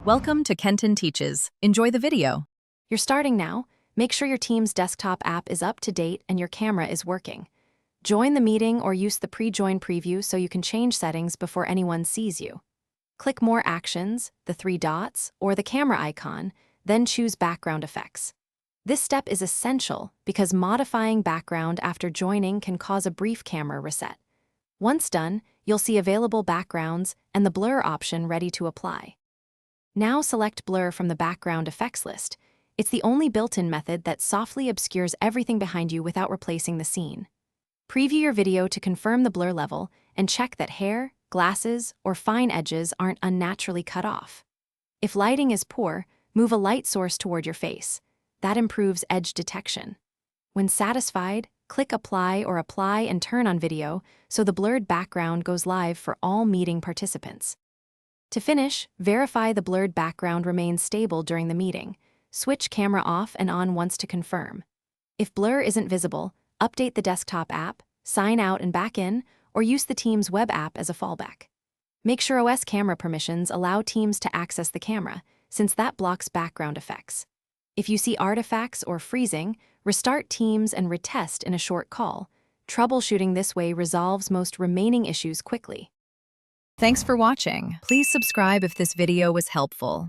Welcome to Kenton Teaches. Enjoy the video. You're starting now. Make sure your team's desktop app is up to date and your camera is working. Join the meeting or use the pre-join preview so you can change settings before anyone sees you. Click More Actions, the three dots, or the camera icon, then choose Background Effects. This step is essential because modifying background after joining can cause a brief camera reset. Once done, you'll see available backgrounds and the blur option ready to apply. Now select Blur from the Background Effects list. It's the only built-in method that softly obscures everything behind you without replacing the scene. Preview your video to confirm the blur level and check that hair, glasses, or fine edges aren't unnaturally cut off. If lighting is poor, move a light source toward your face. That improves edge detection. When satisfied, click Apply or Apply and Turn on video so the blurred background goes live for all meeting participants. To finish, verify the blurred background remains stable during the meeting. Switch camera off and on once to confirm. If blur isn't visible, update the desktop app, sign out and back in, or use the Teams web app as a fallback. Make sure OS camera permissions allow Teams to access the camera, since that blocks background effects. If you see artifacts or freezing, restart Teams and retest in a short call. Troubleshooting this way resolves most remaining issues quickly. Thanks for watching. Please subscribe if this video was helpful.